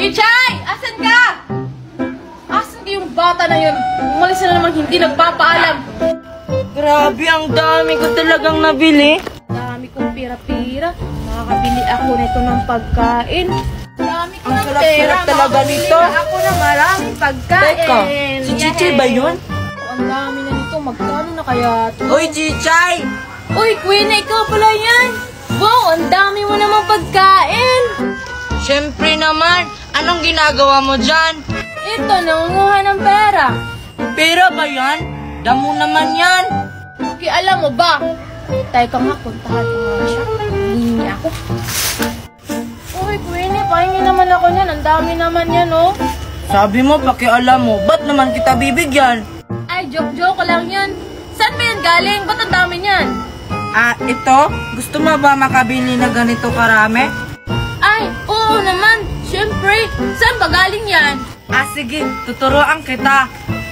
Chichay! Asan ka? Asan ka yung bata na yun? Umalis na naman hindi nagpapaalam. Grabe, ang dami ko talagang nabili. Dami kong pira-pira. Makakabili ako nito ng pagkain. Dami ko Ang ng sarap-sarap pera. talaga nito. Ako na maraming pagkain. Teka, si Chichay ba yun? Ang dami na nito. Magkano na kaya ito? Uy, Chichay! Uy, Queen, ikaw pala yan. Wow, ang dami mo namang pagkain. Siyempre naman, anong ginagawa mo dyan? Ito, nangunguha ng pera. Pera ba yan? Damo naman yan. Okay, alam mo ba? Teka nga, puntahan ko nga siya. Hihingi ako. Uy, Queenie, pahingi naman ako niyan. Ang dami naman yan, oh. Sabi mo, pakialam mo, ba't naman kita bibigyan? Ay, joke-joke lang yan. Saan ba yan galing? Ba't ang dami niyan? Ito? Gusto mo ba makabili na ganito karami? Ay, oo naman. Siyempre, saan ba galing yan? Sige, tuturuan kita.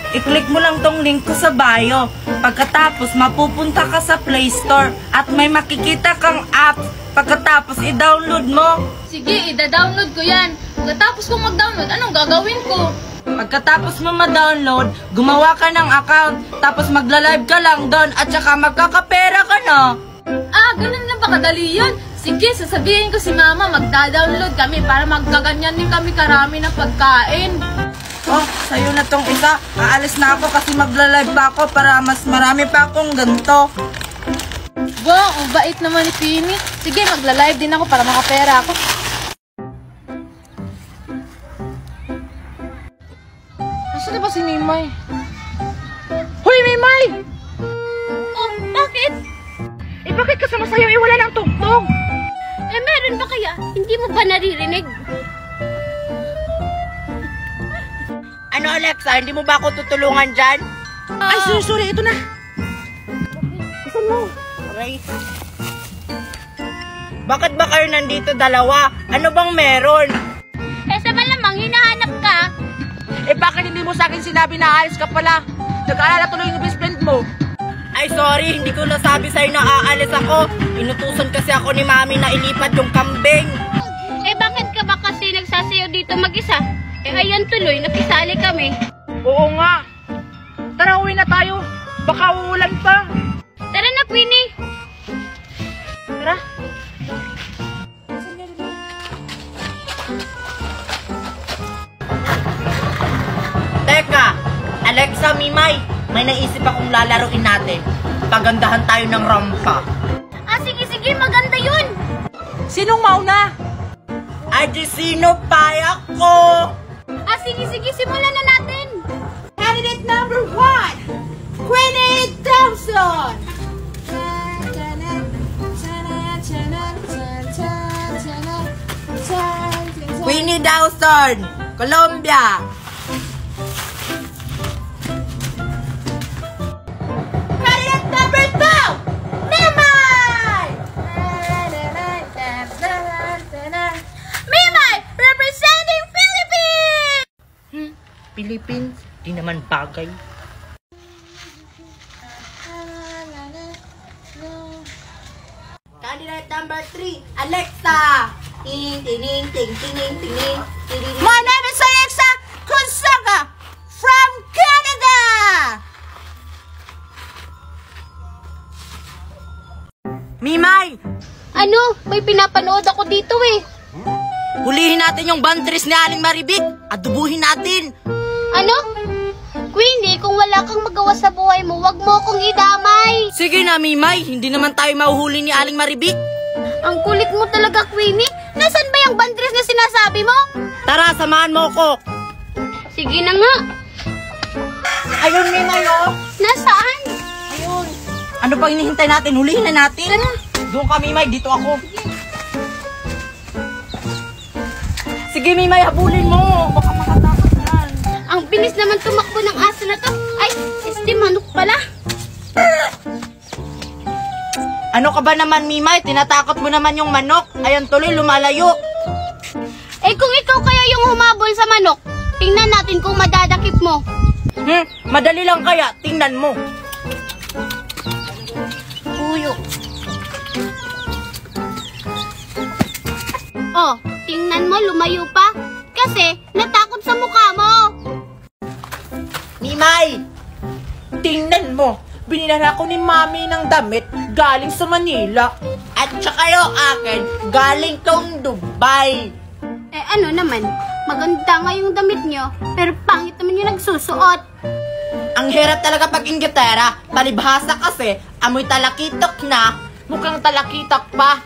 I-click mo lang tong link ko sa bio. Pagkatapos, mapupunta ka sa Play Store at may makikita kang app. Pagkatapos, i-download mo. Sige, ida-download ko yan. Pagkatapos kong mag-download, anong gagawin ko? Pagkatapos mo ma-download, gumawa ka ng account. Tapos magla-live ka lang doon at saka magkakapera ka na. Ganun lang ba kadali yun? Sige, sasabihin ko si Mama, magda-download kami para magkaganyan din kami karami ng pagkain. Oh, sa'yo na tong isa. Aalis na ako kasi magla-live pa ako para mas marami pa akong ganito. Wow, ang bait naman ni Pini. Sige, magla-live din ako para makapera ako. Nasaan na ba si Mimay? Hoy, Mimay! Oh, bakit? Bakit ka sumasayaw? Wala ng tugtog. Meron ba kaya? Hindi mo ba naririnig? Ano, Alexa? Hindi mo ba ako tutulungan dyan? Ay, sorry. Ito na. Saan mo? Aray. Bakit ba kayo nandito dalawa? Ano bang meron? Sa malamang, hinahanap ka. Bakit hindi mo sa akin sinabi na aalis ka pala? Nag-aalala tuloy yung best friend mo. Ay, sorry. Hindi ko nasabi sa'yo na aalis ako. Inutusan kasi ako ni Mami na ilipat yung kambing. Bakit ka ba kasi nagsasayaw dito mag-isa? Ayan tuloy, nakisali kami. Oo nga. Tara, uwi na tayo. Baka uulan pa. Tara na, Queenie. Tara. Teka, Alexa, Mimay, may naisip akong lalaruin natin. Pagandahan tayo ng rampa. Sige, maganda yun. Sinong mauna? Di sino pa ako? Sige, simulan na natin. Candidate number 1, Queenie Thompson. Queenie Dawson, Colombia. Candidate number 2, Mimay. Mimay, representing Philippines! Philippines, di naman bagay. Candidate number 3, Alexa. Ting, ting, ting, ting, ting, ting, ting. My name is Alexa Consaga from Canada. Mimay, Ano? May pinapanood ako dito eh. hulihin natin yung bandres ni Aling Maribik. Adubuhin natin. Ano? Queenie, kung wala kang magawa sa buhay mo, wag mo akong idamay. Sige na, Mimay. Hindi naman tayo mahuhuli ni Aling Maribik. Ang kulit mo talaga, Queenie. Nasaan ba yung bandres na sinasabi mo? Tara, samahan mo ko. Sige na nga. Ayun, Mimay, oh. Nasaan? Ayun. Ano pang hinihintay natin? Hulihin na natin. Tara. Doon ka, Mimay. Dito ako. Sige, Mimay. Habulin mo. Baka makatakas yan. Ang bilis naman tumakbo ng aso na to. Ay, manok pala. Ano ka ba naman, Mimay? Tinatakot mo naman yung manok. Ayan tuloy, lumalayo. Kung ikaw kaya yung humabol sa manok, tingnan natin kung madadakip mo. Madali lang kaya. Tingnan mo. Puyo. Tingnan mo, lumayo pa. Kasi, Binilan ako ni Mami ng damit galing sa Manila. At saka yung akin, galing tong Dubai. Eh ano naman, maganda nga yung damit nyo, pero pangit naman yung nagsusuot. Ang hirap talaga pag Inglaterra. Palibhasa kasi, amoy talakitok na. Mukhang talakitok pa.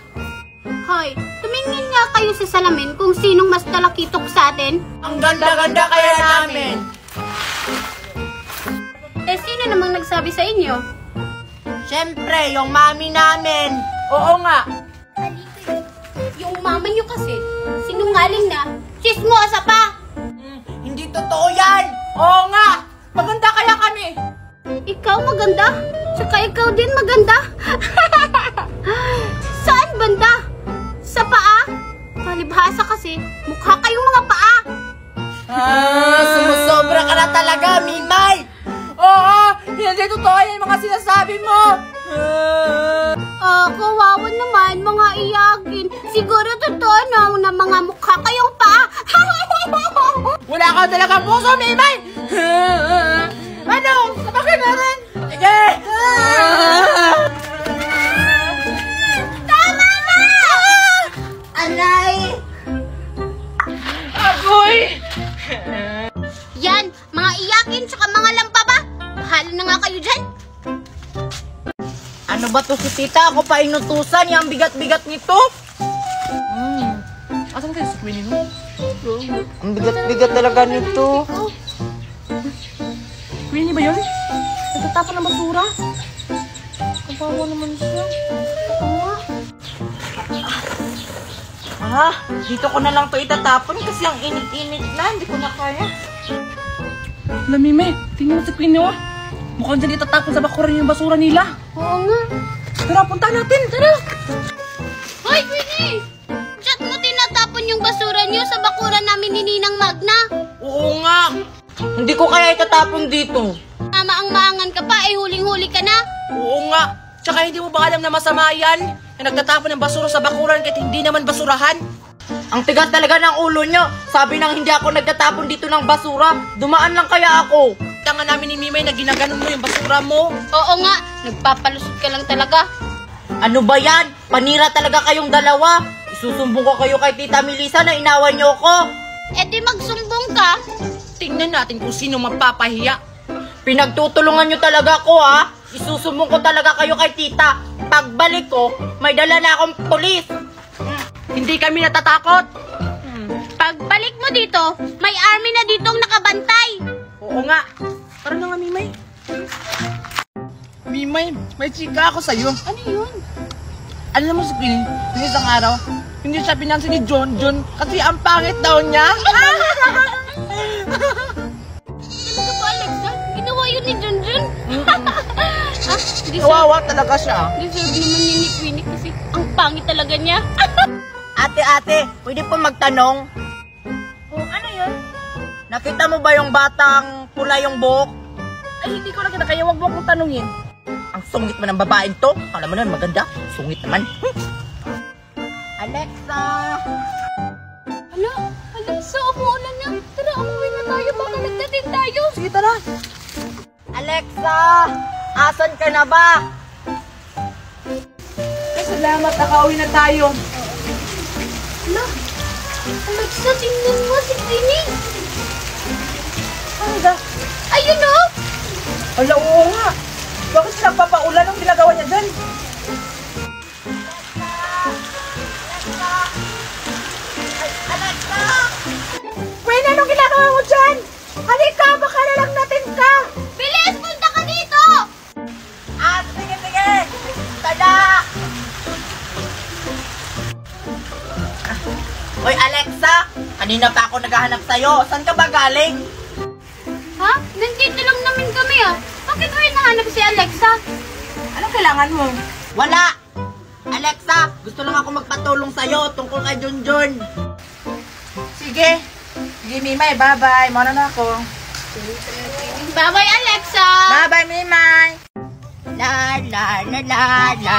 Hoy, tumingin nga kayo sa salamin kung sinong mas talakitok sa atin. Ang ganda-ganda kaya namin. Eh sino namang nagsabi sa inyo? Siyempre, yung mami namin. Oo nga. Yung mama nyo kasi, sinungaling na, chismosa pa. Hindi totoo yan. Oo nga. Maganda kaya kami. Ikaw maganda, tsaka ikaw din maganda. Saan banda? Sa paa? Palibhasa kasi, mukha kayong mga paa. Sumusobra ka na talaga, Mimay. Oo, hindi totoo yan mga sinasabi mo. Kawawa naman, mga iyakin. Siguro totoo na mga mukha kayong paa. Wala ka talaga puso, Mimay. Ano? Bakit meron? Sige. Tama na! Anay! Agoy! Yan, mga iyakin tsaka mga lampa ba? Bahala na nga kayo dyan. Ano ba to si tita? Ako pa inutusan. Yung bigat-bigat nito. Asan kayo sa Queenie mo? Ang bigat-bigat talaga nito. Queenie ba yun? Nagtatapon ng basura? Kapawa naman siya. Dito ko na lang to itatapon kasi ang init-init na. Hindi ko na kaya. Wala, Mime. Tingnan mo si Queenie, oh. Mukhang dyan itatapon sa bakuran yung basura nila. Oo nga. Tara, punta natin. Tara. Hoy, Queenie! Diyan mo tinatapon yung basura niyo sa bakuran namin ni Ninang Magna. Oo nga. Hindi ko kaya itatapon dito. Tama ang maangan ka pa, eh huling-huli ka na. Oo nga. Tsaka hindi mo ba alam na masama yan? Na nagtatapon ng basura sa bakuran kahit hindi naman basurahan? Ang tigas talaga ng ulo nyo. Sabi nang hindi ako nagtatapon dito ng basura. Dumaan lang kaya ako. Kaya nga namin ni Mimay na ginaganon mo yung basura mo. Oo nga, nagpapalusot ka lang talaga. Ano ba yan? Panira talaga kayong dalawa. Isusumbong ko kayo kay Tita Melissa na inawan nyo ko. Eh di magsumbong ka. Tingnan natin kung sino mapapahiya. Pinagtutulungan nyo talaga ako, ha? Isusumbong ko talaga kayo kay Tita. Pagbalik ko, may dala na akong pulis. Hindi kami natatakot. Pagbalik mo dito, may army na ditong nakabantay. Oo nga. Tara na nga, Mimay. Mimay, may chika ako sa'yo. Ano yun? Alam mo si Queenie, ng isang araw, hindi siya pinansin ni John kasi ang pangit daw niya. Talaga ba, Alexa? Ginawa yun ni Junjun? Kawawa talaga siya. Deserve naman niya ni Queenie kasi ang pangit talaga niya. Ate, pwede po magtanong? Ano yun? Nakita mo ba yung batang pula yung buhok? Ay, hindi ko na kita. Kaya wag mo akong tanungin. Ang sungit mo ng babaeng to. Alam mo naman, maganda. Sungit naman. Alexa! Ano? Alexa, umuulan na. Tara, umuwi na tayo. Baka nagdating tayo. Sige, tara. Alexa! Asan ka na ba? Ay, salamat. Nakauwi na tayo. Ala, Alexa, tingnan mo si Queenie. Ano ba? Ayun o. Ala, oo nga. Bakit siya nagpapaulan? Anong ginagawa niya dyan? Alexa! Queen, anong ginagawa mo dyan? Halika, baka natin ka. Bilis, punta ka dito. Sige. Tada! Hoy, Alexa! Kanina pa ako naghahanap sa'yo. Saan ka ba galing? Ha? Nandito lang namin kami ah. Bakit mo hinahanap si Alexa? Anong kailangan mo? Wala! Alexa, gusto lang ako magpatulong sa'yo tungkol kay Junjun. Sige. Sige, Mimay. Bye-bye. Muna na ako. Bye-bye, Alexa. Bye-bye, Mimay. La la la la la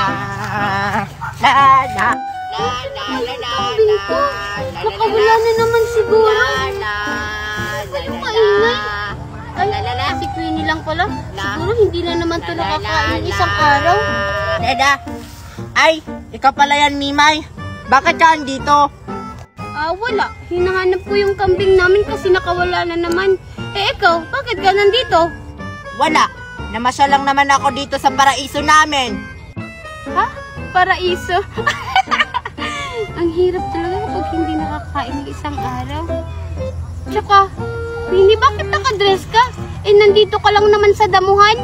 la la Nakawala na naman siguro. la Ano kaingay? Ay, si Queenie lang pala. pala. Siguro hindi na naman ito nakakain isang araw. Dada. Ay, ikaw pala yan, Mimay. Bakit ka andito? Wala. Hinahanap ko yung kambing namin kasi nakawala na naman. Ikaw, bakit ka nandito? Wala. Namasyal lang naman ako dito sa paraiso namin. Ha? Paraiso? Ang hirap talaga kapag hindi nakakain ng isang araw. Tsaka, Winnie, bakit nakadress ka? Nandito ka lang naman sa damuhan.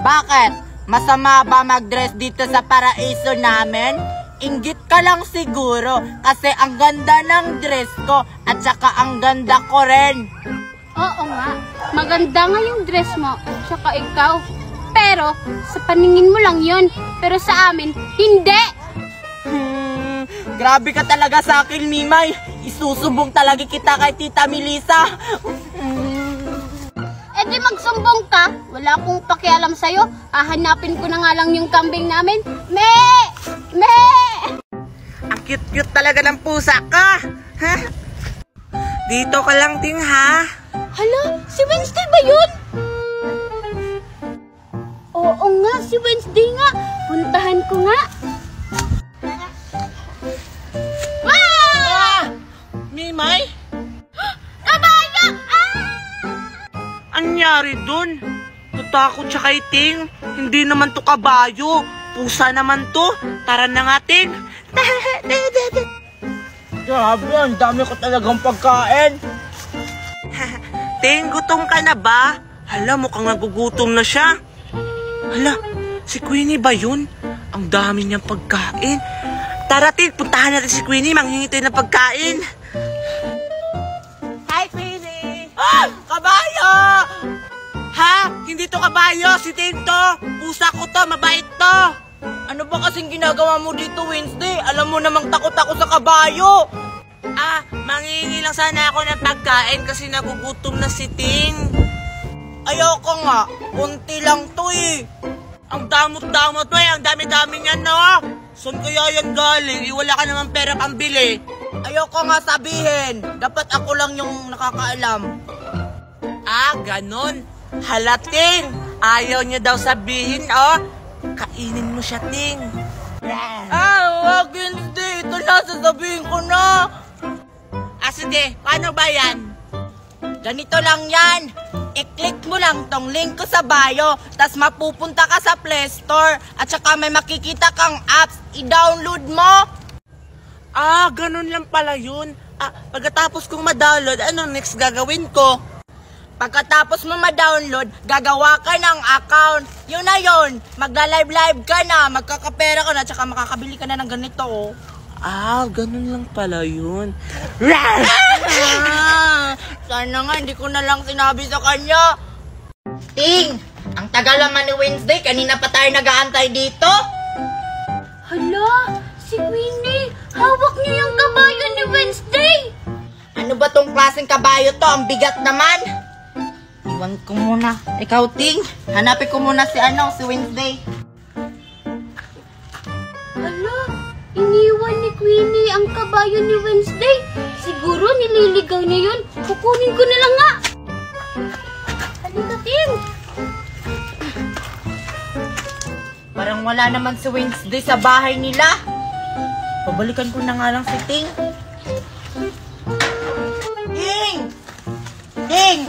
Bakit? Masama ba mag-dress dito sa paraiso namin? Inggit ka lang siguro kasi ang ganda ng dress ko at saka ang ganda ko rin. Oo nga, maganda nga yung dress mo at saka ikaw. Pero, sa paningin mo lang yun. Pero sa amin, hindi! Grabe ka talaga sa akin, Mimay. Isusubong talaga kita kay Tita Melissa. Di magsumbong ka. Wala akong pakialam sa'yo. Hahanapin ko na nga lang yung kambing namin. Me! Me! Ang cute-cute talaga ng pusa ka. Ha? Dito ka lang, Ting, ha? Hala, si Wednesday ba yun? Oo nga, si Wednesday nga. Puntahan ko nga. Mimay? Kabayo! Anyari dun? Natakot siya kay Ting. Hindi naman to kabayo. Pusa naman to. Tara na nga, Ting. Grabe, ang dami ko talagang pagkain. Ting, gutom ka na ba? Hala, mukhang nagugutom na siya. Hala, si Queenie ba yun? Ang dami niyang pagkain. Tara, Ting, puntahan natin si Queenie. Manghingi tayo ng pagkain. Hi, Queenie! Ah! Kabayo! Ha? Hindi to kabayo. Si Ting to. Pusa ko to. Mabait to. Ano ba kasing ginagawa mo dito, Wednesday? Alam mo namang takot ako sa kabayo. Manghingi lang sana ako ng pagkain kasi nagugutom na si Ting. Ayoko nga. Kunti lang to eh. Ang damot-damot mo eh. Ang dami-dami niyan, no? Saan kaya yan galing? Wala ka naman pera pambili. Ayoko nga sabihin. Dapat ako lang yung nakakaalam. Ganon. Hala, Ting. Ayaw niya daw sabihin, oh. Kainin mo siya, Ting. Wag, Wednesday. Ito na, sasabihin ko na. Sige. Paano ba yan? Ganito lang yan. I-click mo lang tong link ko sa bio, tas mapupunta ka sa Play Store, at saka may makikita kang apps, i-download mo. Ganun lang pala yun. Pagkatapos kong ma-download, ano next gagawin ko? Pagkatapos mo ma-download, gagawa ka ng account. Yun na yun, magla-live-live ka na, magkakapera ka na, tsaka makakabili ka na ng ganito, oh. Ganun lang pala yun. Sana nga, hindi ko na lang sinabi sa kanya. Ting, ang tagal naman ni Wednesday, kanina pa tayo nag-aantay dito. Hala, si Queenie. Hawak niya yung kabayo ni Wednesday. Ano ba tong klaseng kabayo to? Ang bigat naman. Iwan ko muna. Ikaw, Ting, hanapin ko muna si Wednesday. Hala, iniwan ni Queenie ang kabayo ni Wednesday. Siguro nililigaw niya yun. Kukunin ko na lang nga. Halika, Ting. Parang wala naman si Wednesday sa bahay nila. Pabalikan ko na nga lang si Ting. Ting! Ting!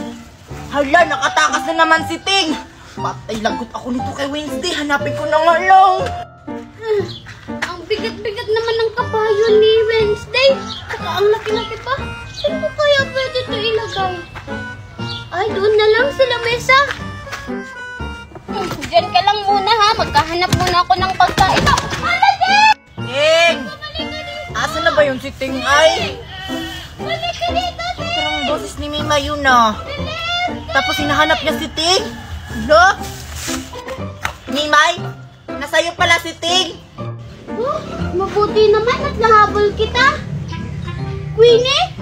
Hala, nakatakas na naman si Ting. Patay lagot ako nito kay Wednesday. Hanapin ko na nga lang. Ang bigat-bigat naman ng kabayo ni Wednesday. Saka ang laki-laki pa. Saan ko kaya pwede ito ilagay? Ay, doon na lang sa lamesa. Diyan ka lang muna ha. Magkahanap muna ako ng pagkain. Hala, Ting! Ting! Asa na ba yung si Ting ay? Balik ka dito, Ting! Parang boses ni Mima yun ah. Tapos hinahanap niya si Ting. Hala? Mimay, nasa'yo pala si Ting. Oh, mabuti naman at nahabol kita. Queenie?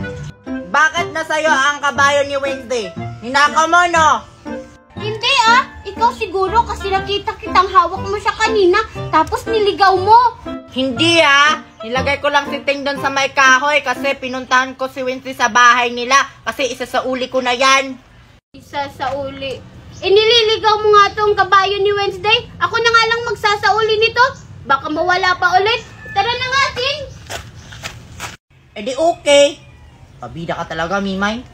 Bakit nasa'yo ang kabayo ni Wednesday? Ninakaw mo, no? Hindi ah. Ikaw siguro kasi nakita kitang hawak mo siya kanina tapos niligaw mo. Hindi ah. Nilagay ko lang si Ting doon sa may kahoy kasi pinuntahan ko si Wednesday sa bahay nila kasi isa sa uli ko na yan. Isa sa uli. Inililigaw mo nga tong kabayo ni Wednesday. Ako na nga lang magsasauli nito. Baka mawala pa ulit. Tara na nga, Tin. Eh di okay. Pabida ka talaga, Mimay.